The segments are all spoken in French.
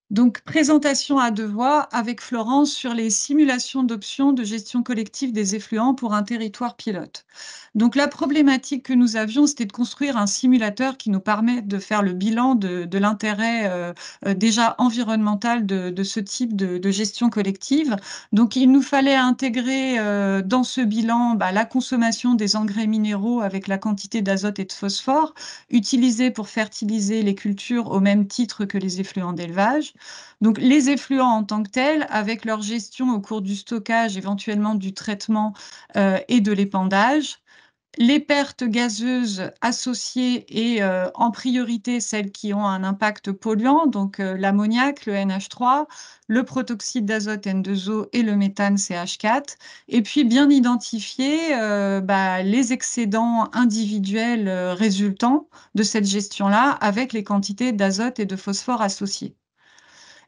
Donc, présentation à 2 voix avec Florence sur les simulations d'options de gestion collective des effluents pour un territoire pilote. Donc, la problématique que nous avions, c'était de construire un simulateur qui nous permette de faire le bilan de l'intérêt déjà environnemental de ce type de gestion collective. Donc, il nous fallait intégrer dans ce bilan la consommation des engrais minéraux avec la quantité d'azote et de phosphore utilisés pour fertiliser les cultures au même titre que les effluents d'élevage. Donc, les effluents en tant que tels, avec leur gestion au cours du stockage, éventuellement du traitement et de l'épandage, les pertes gazeuses associées et en priorité celles qui ont un impact polluant, donc l'ammoniac, le NH3, le protoxyde d'azote N2O et le méthane CH4, et puis bien identifier les excédents individuels résultants de cette gestion-là avec les quantités d'azote et de phosphore associées.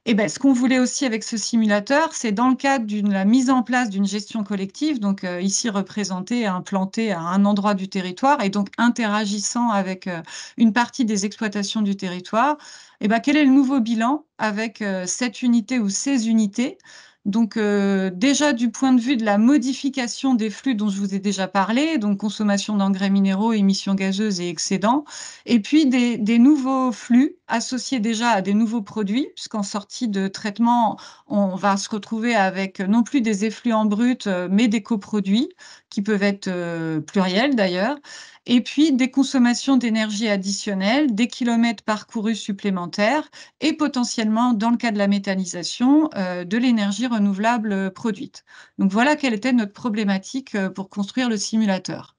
Et ben, ce qu'on voulait aussi avec ce simulateur, c'est dans le cadre de la mise en place d'une gestion collective, donc ici représentée, implantée à un endroit du territoire et donc interagissant avec une partie des exploitations du territoire, et ben, quel est le nouveau bilan avec cette unité ou ces unités? Donc déjà du point de vue de la modification des flux dont je vous ai déjà parlé, donc consommation d'engrais minéraux, émissions gazeuses et excédents, et puis des nouveaux flux associés déjà à des nouveaux produits, puisqu'en sortie de traitement, on va se retrouver avec non plus des effluents bruts, mais des coproduits qui peuvent être pluriels d'ailleurs. Et puis des consommations d'énergie additionnelles, des kilomètres parcourus supplémentaires et potentiellement, dans le cas de la méthanisation, de l'énergie renouvelable produite. Donc voilà quelle était notre problématique pour construire le simulateur.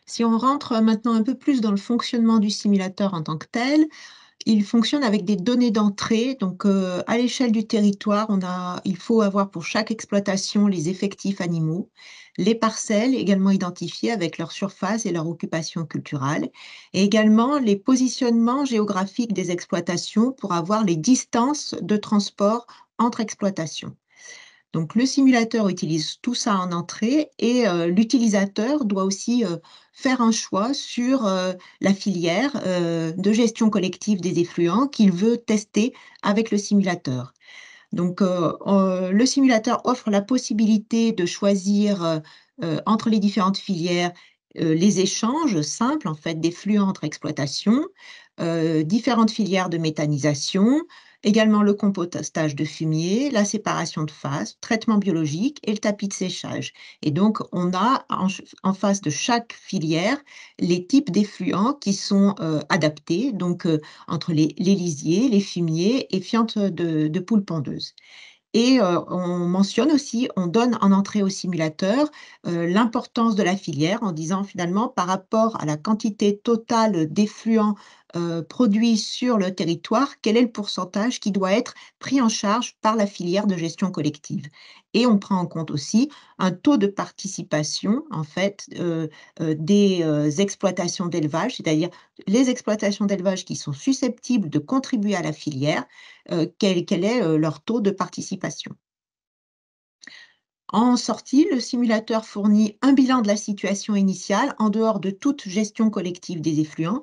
Si on rentre maintenant un peu plus dans le fonctionnement du simulateur en tant que tel, il fonctionne avec des données d'entrée. Donc, à l'échelle du territoire, il faut avoir pour chaque exploitation les effectifs animaux, les parcelles également identifiées avec leur surface et leur occupation culturelle, et également les positionnements géographiques des exploitations pour avoir les distances de transport entre exploitations. Donc le simulateur utilise tout ça en entrée et l'utilisateur doit aussi, faire un choix sur, la filière, de gestion collective des effluents qu'il veut tester avec le simulateur. Donc le simulateur offre la possibilité de choisir, entre les différentes filières, les échanges simples en fait des flux entre exploitations, différentes filières de méthanisation, également le compostage de fumier, la séparation de phase, traitement biologique et le tapis de séchage. Et donc on a en face de chaque filière les types d'effluents qui sont, adaptés, donc entre les lisiers, les fumiers et fientes de poules pondeuses. Et on mentionne aussi, on donne en entrée au simulateur, l'importance de la filière en disant finalement par rapport à la quantité totale d'effluents, produits sur le territoire, quel est le pourcentage qui doit être pris en charge par la filière de gestion collective? Et on prend en compte aussi un taux de participation en fait, des, exploitations d'élevage, c'est-à-dire les exploitations d'élevage qui sont susceptibles de contribuer à la filière, quel est, leur taux de participation. En sortie, le simulateur fournit un bilan de la situation initiale en dehors de toute gestion collective des effluents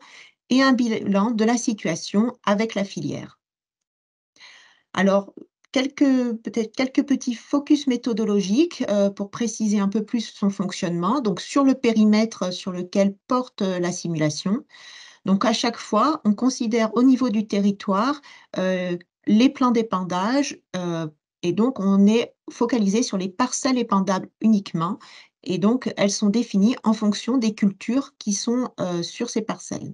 et un bilan de la situation avec la filière. Alors, peut-être quelques petits focus méthodologiques, pour préciser un peu plus son fonctionnement. Donc sur le périmètre sur lequel porte, la simulation. Donc à chaque fois, on considère au niveau du territoire, les plans d'épandage, et donc on est focalisé sur les parcelles épandables uniquement et donc elles sont définies en fonction des cultures qui sont, sur ces parcelles.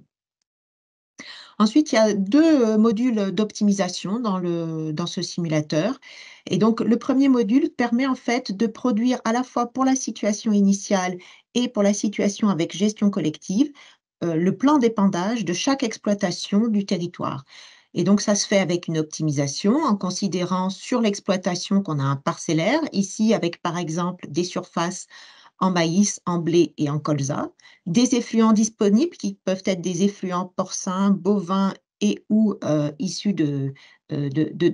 Ensuite, il y a 2 modules d'optimisation dans ce simulateur et donc le premier module permet en fait de produire à la fois pour la situation initiale et pour la situation avec gestion collective, le plan d'épandage de chaque exploitation du territoire et donc ça se fait avec une optimisation en considérant sur l'exploitation qu'on a un parcellaire, ici avec par exemple des surfaces en maïs, en blé et en colza, des effluents disponibles qui peuvent être des effluents porcins, bovins et ou issus de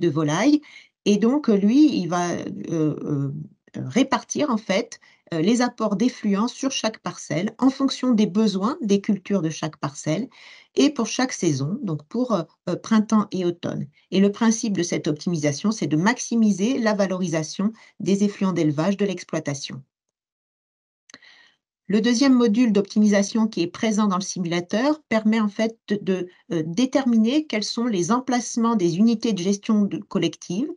volailles et donc lui, il va, répartir en fait les apports d'effluents sur chaque parcelle en fonction des besoins des cultures de chaque parcelle et pour chaque saison, donc pour printemps et automne. Et le principe de cette optimisation, c'est de maximiser la valorisation des effluents d'élevage de l'exploitation. Le deuxième module d'optimisation qui est présent dans le simulateur permet en fait déterminer quels sont les emplacements des unités de gestion collective.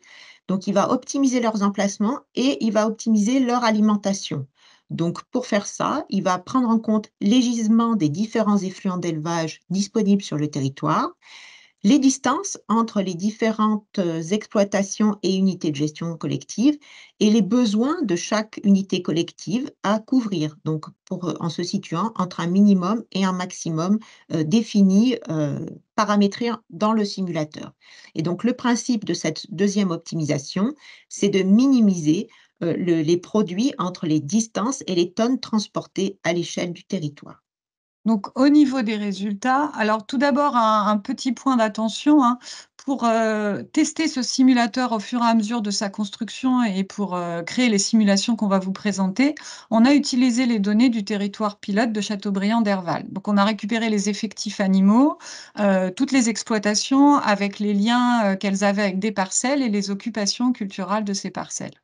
Donc, il va optimiser leurs emplacements et il va optimiser leur alimentation. Donc, pour faire ça, il va prendre en compte les gisements des différents effluents d'élevage disponibles sur le territoire, les distances entre les différentes exploitations et unités de gestion collective et les besoins de chaque unité collective à couvrir, donc en se situant entre un minimum et un maximum défini, paramétré dans le simulateur. Et donc le principe de cette deuxième optimisation, c'est de minimiser les produits entre les distances et les tonnes transportées à l'échelle du territoire. Donc au niveau des résultats, alors tout d'abord un petit point d'attention, hein, pour, tester ce simulateur au fur et à mesure de sa construction et pour, créer les simulations qu'on va vous présenter, on a utilisé les données du territoire pilote de Châteaubriand-Derval. Donc on a récupéré les effectifs animaux, toutes les exploitations avec les liens, qu'elles avaient avec des parcelles et les occupations culturales de ces parcelles.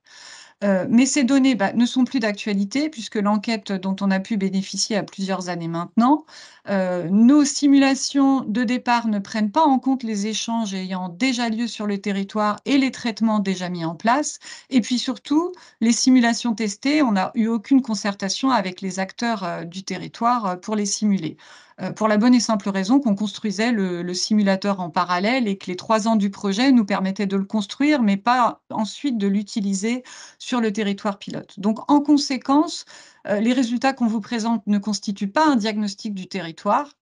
Mais ces données, bah, ne sont plus d'actualité puisque l'enquête dont on a pu bénéficier a plusieurs années maintenant. Nos simulations de départ ne prennent pas en compte les échanges ayant déjà lieu sur le territoire et les traitements déjà mis en place. Et puis surtout, les simulations testées, on n'a eu aucune concertation avec les acteurs, du territoire, pour les simuler. Pour la bonne et simple raison qu'on construisait le simulateur en parallèle et que les 3 ans du projet nous permettaient de le construire, mais pas ensuite de l'utiliser sur le territoire pilote. Donc en conséquence, les résultats qu'on vous présente ne constituent pas un diagnostic du territoire,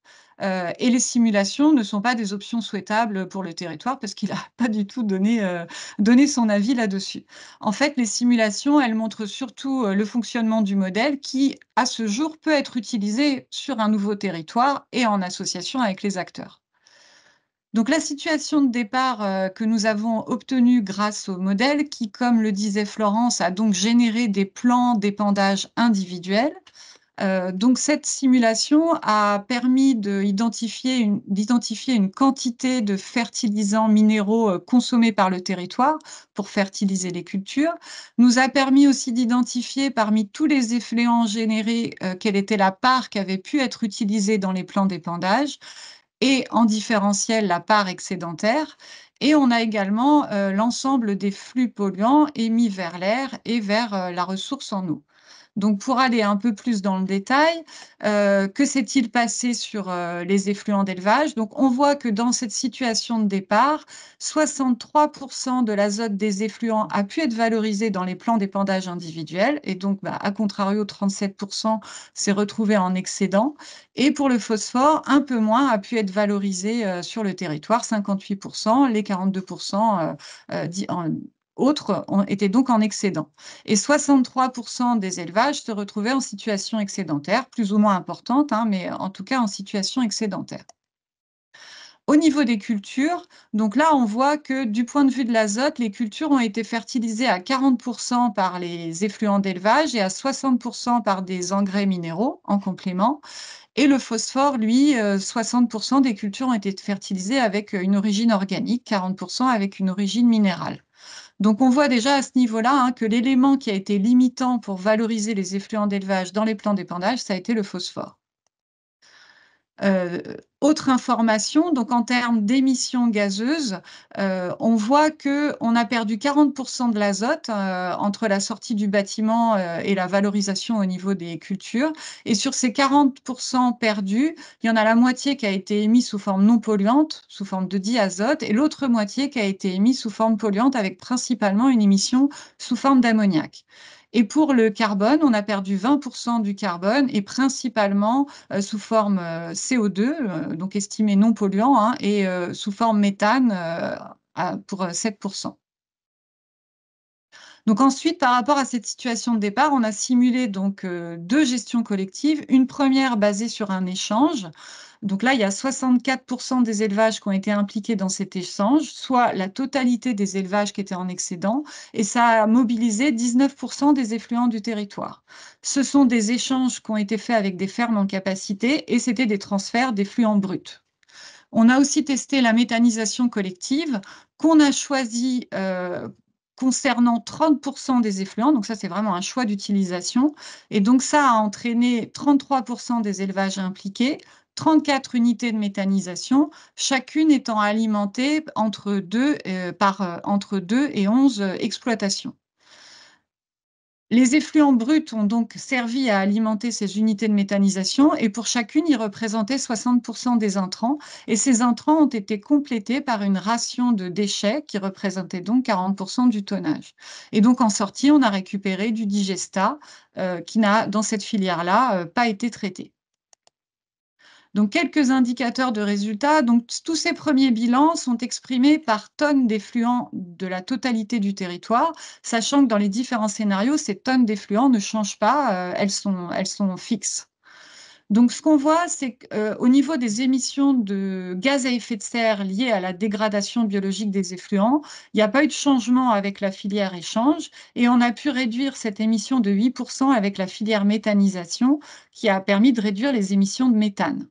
et les simulations ne sont pas des options souhaitables pour le territoire parce qu'il n'a pas du tout donné son avis là-dessus. En fait, les simulations, elles montrent surtout, le fonctionnement du modèle qui, à ce jour, peut être utilisé sur un nouveau territoire et en association avec les acteurs. Donc la situation de départ, que nous avons obtenue grâce au modèle qui, comme le disait Florence, a donc généré des plans d'épandage individuels. Donc cette simulation a permis d'identifier une quantité de fertilisants minéraux, consommés par le territoire pour fertiliser les cultures. Nous a permis aussi d'identifier parmi tous les effluents générés, quelle était la part qui avait pu être utilisée dans les plans d'épandage et en différentiel la part excédentaire. Et on a également l'ensemble des flux polluants émis vers l'air et vers la ressource en eau. Donc pour aller un peu plus dans le détail, que s'est-il passé sur, les effluents d'élevage? Donc on voit que dans cette situation de départ, 63 de l'azote des effluents a pu être valorisé dans les plans d'épandage individuels et donc, bah, à contrario, 37 s'est retrouvé en excédent et pour le phosphore, un peu moins a pu être valorisé, sur le territoire, 58 les 42 dits en autres ont étaient donc en excédent et 63 des élevages se retrouvaient en situation excédentaire, plus ou moins importante, hein, mais en tout cas en situation excédentaire. Au niveau des cultures, donc là, on voit que du point de vue de l'azote, les cultures ont été fertilisées à 40 par les effluents d'élevage et à 60 par des engrais minéraux en complément. Et le phosphore, lui, 60 des cultures ont été fertilisées avec une origine organique, 40 avec une origine minérale. Donc on voit déjà à ce niveau-là, hein, que l'élément qui a été limitant pour valoriser les effluents d'élevage dans les plans d'épandage, ça a été le phosphore. Autre information, donc en termes d'émissions gazeuses, on voit qu'on a perdu 40 de l'azote, entre la sortie du bâtiment, et la valorisation au niveau des cultures et sur ces 40 perdus, il y en a la moitié qui a été émise sous forme non polluante, sous forme de diazote et l'autre moitié qui a été émise sous forme polluante avec principalement une émission sous forme d'ammoniac. Et pour le carbone, on a perdu 20 du carbone et principalement sous forme CO2, donc estimé non polluant, hein, et sous forme méthane pour 7 Donc ensuite, par rapport à cette situation de départ, on a simulé donc deux gestions collectives. Une première basée sur un échange. Donc là, il y a 64% des élevages qui ont été impliqués dans cet échange, soit la totalité des élevages qui étaient en excédent, et ça a mobilisé 19% des effluents du territoire. Ce sont des échanges qui ont été faits avec des fermes en capacité, et c'était des transferts d'effluents bruts. On a aussi testé la méthanisation collective qu'on a choisi concernant 30% des effluents. Donc ça, c'est vraiment un choix d'utilisation. Et donc ça a entraîné 33% des élevages impliqués, 34 unités de méthanisation, chacune étant alimentée entre 2 et 11 exploitations. Les effluents bruts ont donc servi à alimenter ces unités de méthanisation et pour chacune, ils représentaient 60% des intrants. Et ces intrants ont été complétés par une ration de déchets qui représentait donc 40% du tonnage. Et donc en sortie, on a récupéré du digestat qui n'a, dans cette filière-là, pas été traité. Donc, quelques indicateurs de résultats. Donc, tous ces premiers bilans sont exprimés par tonnes d'effluents de la totalité du territoire, sachant que dans les différents scénarios, ces tonnes d'effluents ne changent pas, elles sont fixes. Donc, ce qu'on voit, c'est qu'au niveau des émissions de gaz à effet de serre liées à la dégradation biologique des effluents, il n'y a pas eu de changement avec la filière échange et on a pu réduire cette émission de 8% avec la filière méthanisation qui a permis de réduire les émissions de méthane.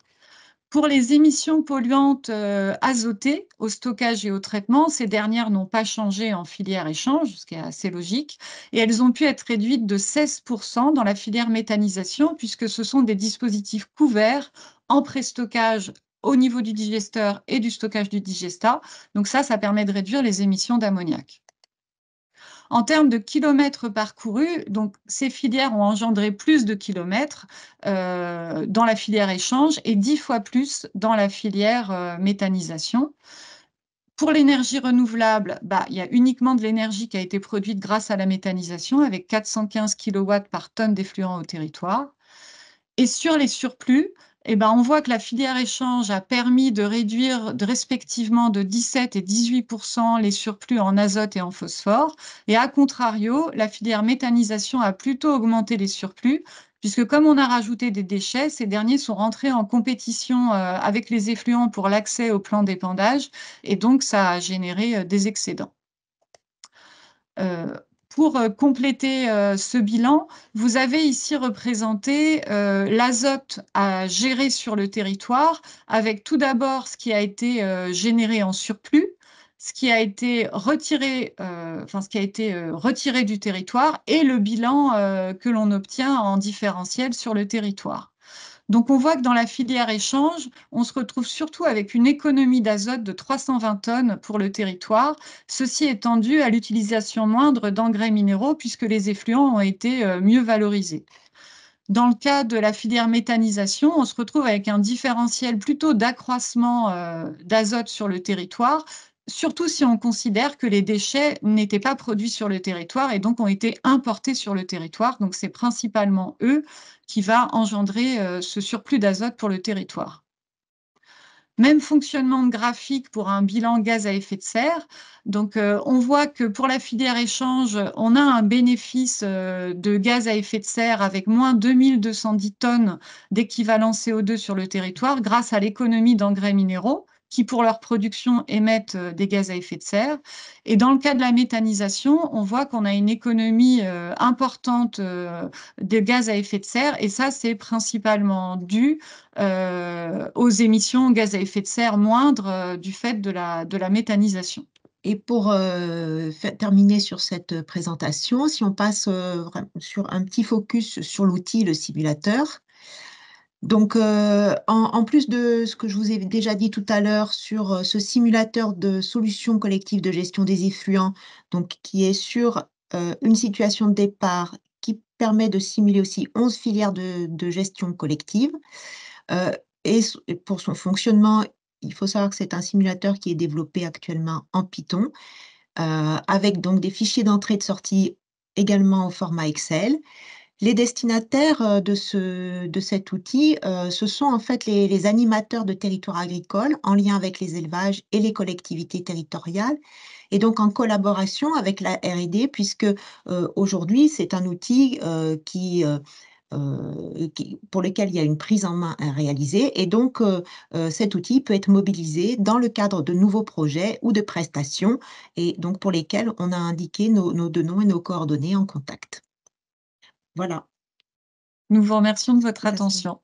Pour les émissions polluantes azotées, au stockage et au traitement, ces dernières n'ont pas changé en filière échange, ce qui est assez logique, et elles ont pu être réduites de 16% dans la filière méthanisation, puisque ce sont des dispositifs couverts en pré-stockage au niveau du digesteur et du stockage du digestat. Donc ça permet de réduire les émissions d'ammoniac. En termes de kilomètres parcourus, donc ces filières ont engendré plus de kilomètres dans la filière échange et 10 fois plus dans la filière méthanisation. Pour l'énergie renouvelable, il y a uniquement de l'énergie qui a été produite grâce à la méthanisation avec 415 kW par tonne d'effluent au territoire. Et sur les surplus, on voit que la filière échange a permis de réduire respectivement de 17 et 18% les surplus en azote et en phosphore. Et à contrario, la filière méthanisation a plutôt augmenté les surplus, puisque comme on a rajouté des déchets, ces derniers sont rentrés en compétition avec les effluents pour l'accès au plan d'épandage, et donc ça a généré des excédents. Pour compléter ce bilan, vous avez ici représenté l'azote à gérer sur le territoire, avec tout d'abord ce qui a été généré en surplus, ce qui a été retiré, retiré du territoire et le bilan que l'on obtient en différentiel sur le territoire. Donc, on voit que dans la filière échange, on se retrouve surtout avec une économie d'azote de 320 tonnes pour le territoire. Ceci étant dû à l'utilisation moindre d'engrais minéraux puisque les effluents ont été mieux valorisés. Dans le cas de la filière méthanisation, on se retrouve avec un différentiel plutôt d'accroissement d'azote sur le territoire, surtout si on considère que les déchets n'étaient pas produits sur le territoire et donc ont été importés sur le territoire. Donc, c'est principalement eux qui va engendrer ce surplus d'azote pour le territoire. Même fonctionnement de graphique pour un bilan gaz à effet de serre. Donc, on voit que pour la filière échange, on a un bénéfice de gaz à effet de serre avec moins 2210 tonnes d'équivalent CO2 sur le territoire grâce à l'économie d'engrais minéraux qui, pour leur production, émettent des gaz à effet de serre. Et dans le cas de la méthanisation, on voit qu'on a une économie importante de gaz à effet de serre et ça, c'est principalement dû aux émissions gaz à effet de serre moindres du fait de la méthanisation. Et pour terminer sur cette présentation, si on passe sur un petit focus sur l'outil, le simulateur. Donc, en plus de ce que je vous ai déjà dit tout à l'heure sur ce simulateur de solutions collectives de gestion des effluents, donc qui est sur une situation de départ qui permet de simuler aussi 11 filières de gestion collective. Euh, et pour son fonctionnement, il faut savoir que c'est un simulateur qui est développé actuellement en Python, avec donc des fichiers d'entrée et de sortie également au format Excel. Les destinataires de cet outil, ce sont en fait les animateurs de territoires agricoles en lien avec les élevages et les collectivités territoriales, et donc en collaboration avec la R&D, puisque aujourd'hui, c'est un outil pour lequel il y a une prise en main à réaliser. Et donc, cet outil peut être mobilisé dans le cadre de nouveaux projets ou de prestations, et donc pour lesquels on a indiqué nos deux noms et nos coordonnées en contact. Voilà. Nous vous remercions de votre Merci. attention.